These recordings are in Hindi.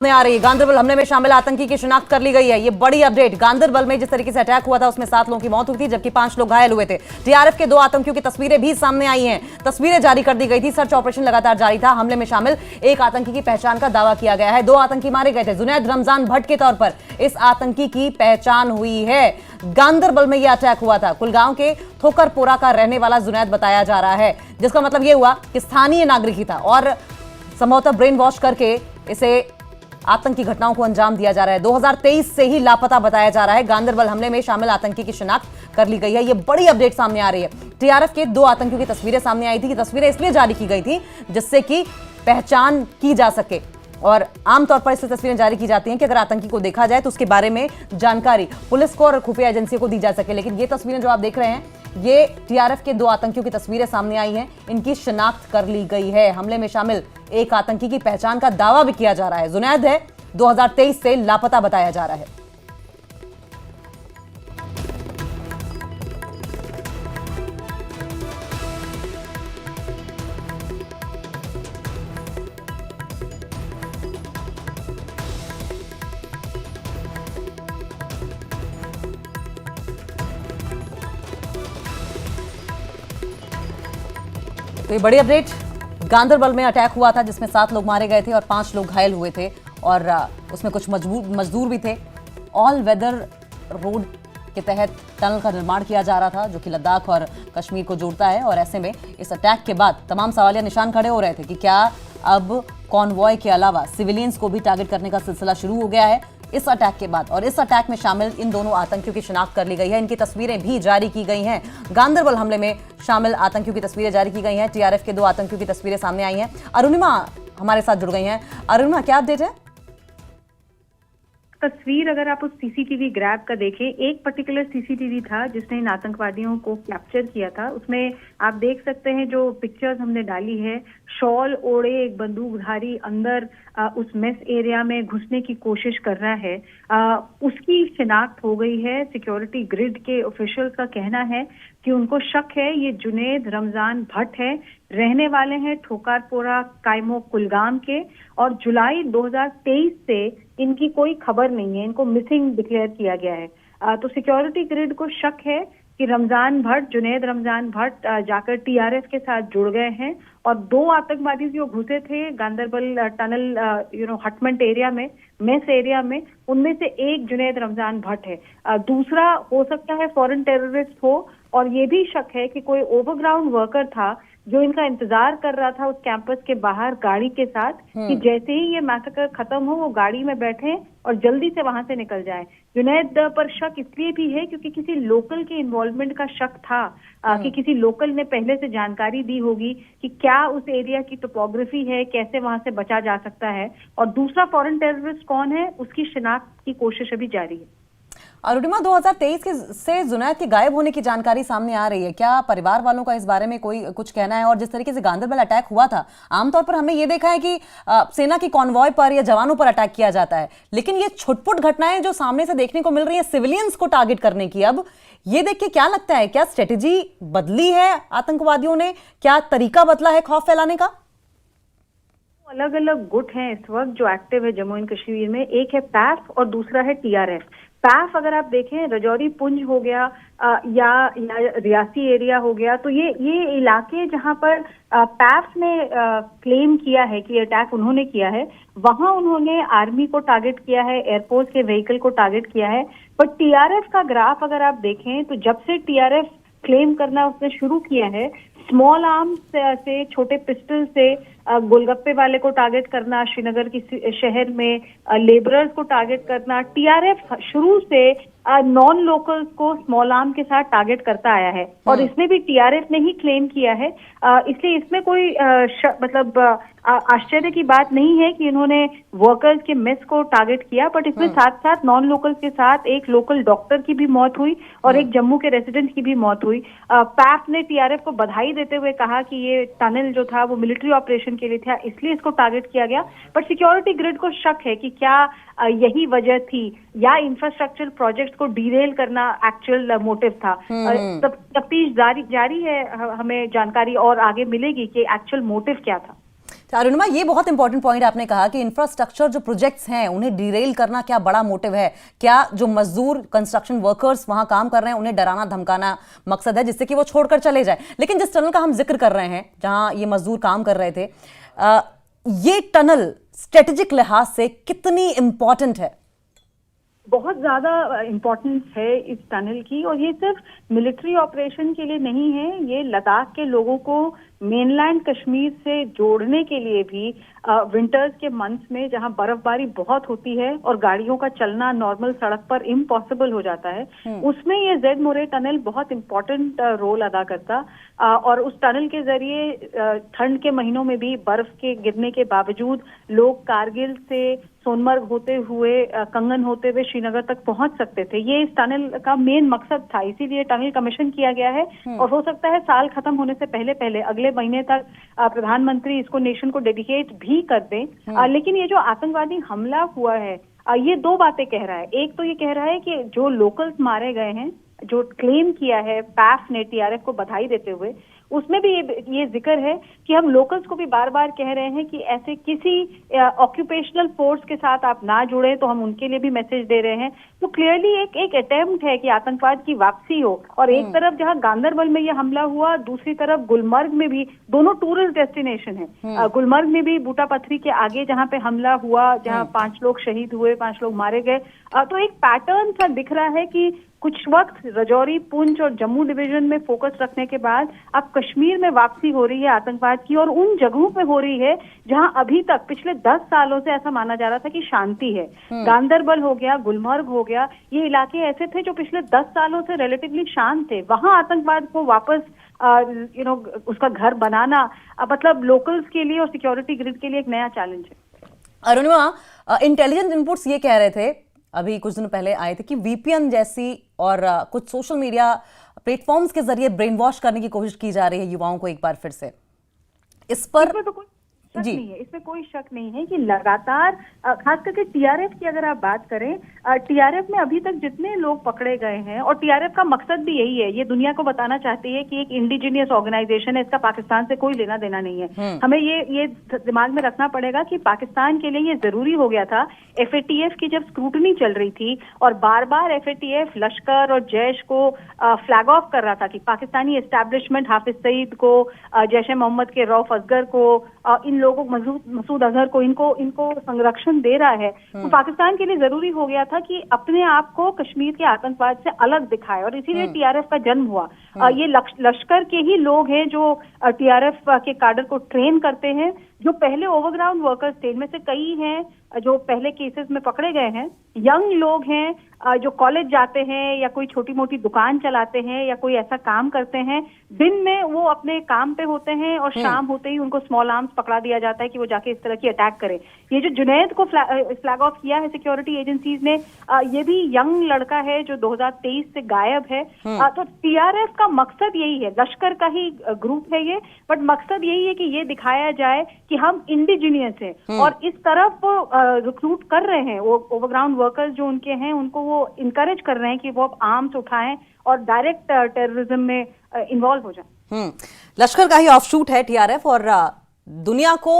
में आ रही है। गांदरबल हमले में शामिल आतंकी की शिनाख्त कर ली गई है। ये बड़ी अपडेट। गांदरबल में जिस तरीके से अटैक हुआ था उसमें 7 लोगों की मौत हुई थी जबकि 5 लोग घायल हुए थे। टीआरएफ के 2 आतंकियों की तस्वीरें भी सामने आई हैं। तस्वीरें जारी कर दी गई थी। सर्च ऑपरेशन लगातार जारी था। हमले में शामिल एक आतंकी की पहचान का दावा किया गया है। 2 आतंकी मारे गए थे। जुनैद रमजान भट्ट के तौर पर इस आतंकी की पहचान हुई है। गांदरबल में यह अटैक हुआ था। कुलगांव के थोकरपोरा का रहने वाला जुनैद बताया जा रहा है, जिसका मतलब यह हुआ कि स्थानीय नागरिक ही था और संभवतः ब्रेन वॉश करके इसे आतंकी घटनाओं को अंजाम दिया जा रहा है। 2023 से ही लापता बताया जा रहा है। गांदरबल हमले में शामिल आतंकी की शिनाख्त कर ली गई है। यह बड़ी अपडेट सामने आ रही है। टीआरएफ के 2 आतंकियों की तस्वीरें सामने आई थी। ये तस्वीरें इसलिए जारी की गई थी जिससे कि पहचान की जा सके और आमतौर पर इसलिए तस्वीरें जारी की जाती हैं कि अगर आतंकी को देखा जाए तो उसके बारे में जानकारी पुलिस को और खुफिया एजेंसियों को दी जा सके। लेकिन ये तस्वीरें जो आप देख रहे हैं, ये टीआरएफ के 2 आतंकियों की तस्वीरें सामने आई हैं। इनकी शिनाख्त कर ली गई है। हमले में शामिल एक आतंकी की पहचान का दावा भी किया जा रहा है। जुनैद है, 2023 से लापता बताया जा रहा है। तो ये बड़ी अपडेट। गांदरबल में अटैक हुआ था जिसमें 7 लोग मारे गए थे और 5 लोग घायल हुए थे और उसमें कुछ मजदूर भी थे। ऑल वेदर रोड के तहत टनल का निर्माण किया जा रहा था जो कि लद्दाख और कश्मीर को जोड़ता है और ऐसे में इस अटैक के बाद तमाम सवालिया निशान खड़े हो रहे थे कि क्या अब कॉन्वॉय के अलावा सिविलियंस को भी टारगेट करने का सिलसिला शुरू हो गया है इस अटैक के बाद। और इस अटैक में शामिल इन दोनों आतंकियों की शिनाख्त कर ली गई है। इनकी तस्वीरें भी जारी की गई हैं। गांदरबल हमले में शामिल आतंकियों की तस्वीरें जारी की गई हैं। टीआरएफ के 2 आतंकियों की तस्वीरें सामने आई हैं। अरुणिमा हमारे साथ जुड़ गई हैं। अरुणिमा, क्या अपडेट है? तस्वीर अगर आप उस सीसीटीवी ग्रैब का देखें, एक पर्टिकुलर सीसीटीवी था जिसने इन आतंकवादियों को कैप्चर किया था। उसमें आप देख सकते हैं जो पिक्चर्स हमने डाली है, शॉल ओढ़े एक बंदूकधारी अंदर उस मेस एरिया में घुसने की कोशिश कर रहा है। उसकी शिनाख्त हो गई है। सिक्योरिटी ग्रिड के ऑफिशियल्स का कहना है कि उनको शक है ये जुनैद रमजान भट्ट है, रहने वाले हैं ठोकारपोरा कायमो कुलगाम के और जुलाई 2023 से इनकी कोई खबर नहीं है। इनको मिसिंग डिक्लेयर किया गया है। तो सिक्योरिटी ग्रिड को शक है कि रमजान भट्ट, जुनैद रमजान भट्ट जाकर टीआरएफ के साथ जुड़ गए हैं और 2 आतंकवादी जो घुसे थे गांदरबल टनल हटमेंट एरिया में, मेस एरिया में, उनमें से एक जुनैद रमजान भट्ट है। दूसरा हो सकता है फॉरेन टेररिस्ट हो और ये भी शक है कि कोई ओवरग्राउंड वर्कर था जो इनका इंतजार कर रहा था उस कैंपस के बाहर गाड़ी के साथ कि जैसे ही ये मैसेकर खत्म हो वो गाड़ी में बैठे और जल्दी से वहां से निकल जाए। जुनैद पर शक इसलिए भी है क्योंकि किसी लोकल के इन्वॉल्वमेंट का शक था कि किसी लोकल ने पहले से जानकारी दी होगी कि क्या उस एरिया की टोपोग्राफी है, कैसे वहां से बचा जा सकता है। और दूसरा फॉरेन टेररिस्ट कौन है उसकी शिनाख्त की कोशिश अभी जारी है। अरुणिमा, 2023 से जुनैद के गायब होने की जानकारी सामने आ रही है। क्या परिवार वालों का इस बारे में कोई कुछ कहना है? और जिस तरीके से गांदरबल अटैक हुआ था, आमतौर पर हमने ये देखा है कि सेना की कॉन्वॉय पर या जवानों पर अटैक किया जाता है, लेकिन ये छुटपुट घटनाएं जो सामने से देखने को मिल रही है सिविलियंस को टारगेट करने की, अब ये देख के क्या लगता है, क्या स्ट्रेटेजी बदली है आतंकवादियों ने? क्या तरीका बदला है खौफ फैलाने का? अलग अलग गुट हैं इस वक्त जो एक्टिव है जम्मू एंड कश्मीर में। एक है पैफ और दूसरा है टीआरएफ। पैफ अगर आप देखें, रजौरी पुंज हो गया या रियासी एरिया हो गया, तो ये इलाके जहां पर पैफ ने क्लेम किया है कि अटैक उन्होंने किया है, वहां उन्होंने आर्मी को टारगेट किया है, एयरफोर्स के व्हीकल को टारगेट किया है। पर टीआरएफ का ग्राफ अगर आप देखें तो जब से टीआरएफ क्लेम करना उसने शुरू किया है, स्मॉल आर्म्स से छोटे पिस्टल से गोलगप्पे वाले को टारगेट करना, श्रीनगर की शहर में लेबरर्स को टारगेट करना, टीआरएफ शुरू से नॉन लोकल्स को स्मॉल आर्म के साथ टारगेट करता आया है और इसमें भी टीआरएफ ने ही क्लेम किया है। इसलिए इसमें कोई मतलब आश्चर्य की बात नहीं है कि इन्होंने वर्कर्स के मेस को टारगेट किया, बट इसमें साथ साथ नॉन लोकल्स के साथ एक लोकल डॉक्टर की भी मौत हुई और एक जम्मू के रेसिडेंट की भी मौत हुई। पैफ ने टीआरएफ को बधाई देते हुए कहा कि ये टनल जो था वो मिलिट्री ऑपरेशन के लिए था, इसलिए इसको टारगेट किया गया। बट सिक्योरिटी ग्रिड को शक है कि क्या यही वजह थी या इंफ्रास्ट्रक्चर प्रोजेक्ट्स को डीरेल करना एक्चुअल मोटिव था। तफ्तीश जारी है, हमें जानकारी और आगे मिलेगी कि एक्चुअल मोटिव क्या था। तो अरुणिमा, ये बहुत इंपॉर्टेंट पॉइंट आपने कहा कि इंफ्रास्ट्रक्चर जो प्रोजेक्ट्स हैं उन्हें डिरेल करना क्या बड़ा मोटिव है? क्या जो मजदूर कंस्ट्रक्शन वर्कर्स वहां काम कर रहे हैं उन्हें डराना धमकाना मकसद है जिससे कि वो छोड़कर चले जाए? लेकिन जिस टनल का हम जिक्र कर रहे हैं जहां ये मजदूर काम कर रहे थे, ये टनल स्ट्रेटेजिक लिहाज से कितनी इंपॉर्टेंट है? बहुत ज्यादा इम्पोर्टेंस है इस टनल की, और ये सिर्फ मिलिट्री ऑपरेशन के लिए नहीं है, ये लद्दाख के लोगों को मेनलैंड कश्मीर से जोड़ने के लिए भी विंटर्स के मंथ्स में जहां बर्फबारी बहुत होती है और गाड़ियों का चलना नॉर्मल सड़क पर इम्पॉसिबल हो जाता है, उसमें ये जेड मोरे टनल बहुत इम्पोर्टेंट रोल अदा करता। और उस टनल के जरिए ठंड के महीनों में भी बर्फ के गिरने के बावजूद लोग कारगिल से सोनमर्ग होते हुए कंगन होते हुए श्रीनगर तक पहुंच सकते थे। ये इस टनल का मेन मकसद था, इसीलिए टनल कमीशन किया गया है। और हो सकता है साल खत्म होने से पहले पहले अगले महीने तक प्रधानमंत्री इसको नेशन को डेडिकेट भी कर दें। लेकिन ये जो आतंकवादी हमला हुआ है, ये दो बातें कह रहा है। एक तो ये कह रहा है कि जो लोकल्स मारे गए हैं, जो क्लेम किया है पैफ ने टीआरएफ को बधाई देते हुए, उसमें भी ये जिक्र है कि हम लोकल्स को भी बार बार कह रहे हैं कि ऐसे किसी ऑक्यूपेशनल फोर्स के साथ आप ना जुड़े, तो हम उनके लिए भी मैसेज दे रहे हैं। तो क्लियरली एक अटेम्प्ट है कि आतंकवाद की वापसी हो। और एक तरफ जहां गांदरबल में ये हमला हुआ, दूसरी तरफ गुलमर्ग में भी, दोनों टूरिस्ट डेस्टिनेशन है। गुलमर्ग में भी बूटा पत्थरी के आगे जहां पे हमला हुआ, जहां 5 लोग शहीद हुए, 5 लोग मारे गए, तो एक पैटर्न सा दिख रहा है कि कुछ वक्त रजौरी, पुंछ और जम्मू डिवीजन में फोकस रखने के बाद अब कश्मीर में वापसी हो रही है आतंकवाद की, और उन जगहों पे हो रही है जहां अभी तक पिछले 10 सालों से ऐसा माना जा रहा था कि शांति है। गांदरबल हो गया, गुलमर्ग हो गया, ये इलाके ऐसे थे जो पिछले 10 सालों से रिलेटिवली शांत थे। वहां आतंकवाद को वापस उसका घर बनाना मतलब लोकल्स के लिए और सिक्योरिटी ग्रिड के लिए एक नया चैलेंज है। अरुणिमा, इंटेलिजेंस इनपुट्स ये कह रहे थे, अभी कुछ दिन पहले आए थे, कि वीपीएन जैसी और कुछ सोशल मीडिया प्लेटफॉर्म्स के जरिए ब्रेन वॉश करने की कोशिश की जा रही है युवाओं को एक बार फिर से। इस पर तो कोई शक नहीं है, इसमें कोई शक नहीं है कि लगातार खास करके टीआरएफ की अगर आप बात करें, टीआरएफ में अभी तक जितने लोग पकड़े गए हैं, और टीआरएफ का मकसद भी यही है, ये दुनिया को बताना चाहती है कि एक इंडिजिनियस ऑर्गेनाइजेशन है, इसका पाकिस्तान से कोई लेना देना नहीं है। हमें ये दिमाग में रखना पड़ेगा कि पाकिस्तान के लिए ये जरूरी हो गया था। एफएटीएफ की जब स्क्रूटनी चल रही थी और बार बार एफएटीएफ लश्कर और जैश को फ्लैग ऑफ कर रहा था कि पाकिस्तानी एस्टैब्लिशमेंट हाफिज सईद को, जैश ए मोहम्मद के रऊफ असगर को, इन लोगों मसूद अजहर को, इनको संरक्षण दे रहा है, तो पाकिस्तान के लिए जरूरी हो गया था कि अपने आप को कश्मीर के आतंकवाद से अलग दिखाए, और इसीलिए टीआरएफ का जन्म हुआ। ये लश्कर के ही लोग हैं जो टीआरएफ के काडर को ट्रेन करते हैं, जो पहले ओवरग्राउंड वर्कर्स थे, इनमें से कई हैं जो पहले केसेस में पकड़े गए हैं, यंग लोग हैं जो कॉलेज जाते हैं या कोई छोटी मोटी दुकान चलाते हैं या कोई ऐसा काम करते हैं। दिन में वो अपने काम पे होते हैं और शाम होते ही उनको स्मॉल आर्म्स पकड़ा दिया जाता है कि वो जाके इस तरह की अटैक करें। ये जो जुनैद को फ्लैग ऑफ किया है सिक्योरिटी एजेंसीज ने, ये भी यंग लड़का है जो 2023 से गायब है। तो टीआरएफ का मकसद यही है, लश्कर का ही ग्रुप है ये, बट मकसद यही है कि ये दिखाया जाए कि हम इंडिजिनियस हैं, और इस तरफ रिक्रूट कर रहे हैं वो ओवरग्राउंड वर्कर्स जो उनके हैं, उनको वो इनकरेज कर रहे हैं कि वो अब आर्म्स उठाएं और डायरेक्ट टेररिज्म में इन्वॉल्व हो जाएं। लश्कर का ही ऑफशूट है टीआरएफ, और दुनिया को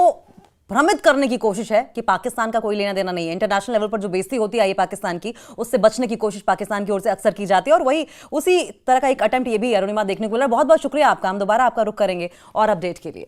भ्रमित करने की कोशिश है कि पाकिस्तान का कोई लेना देना नहीं है। इंटरनेशनल लेवल पर जो बेइज्जती होती आई है पाकिस्तान की, उससे बचने की कोशिश पाकिस्तान की ओर से अक्सर की जाती है, और वही उसी तरह का एक अटेम्प्ट ये भी अरुणिमा देखने को मिला। बहुत बहुत शुक्रिया आपका, हम दोबारा आपका रुख करेंगे और अपडेट के लिए।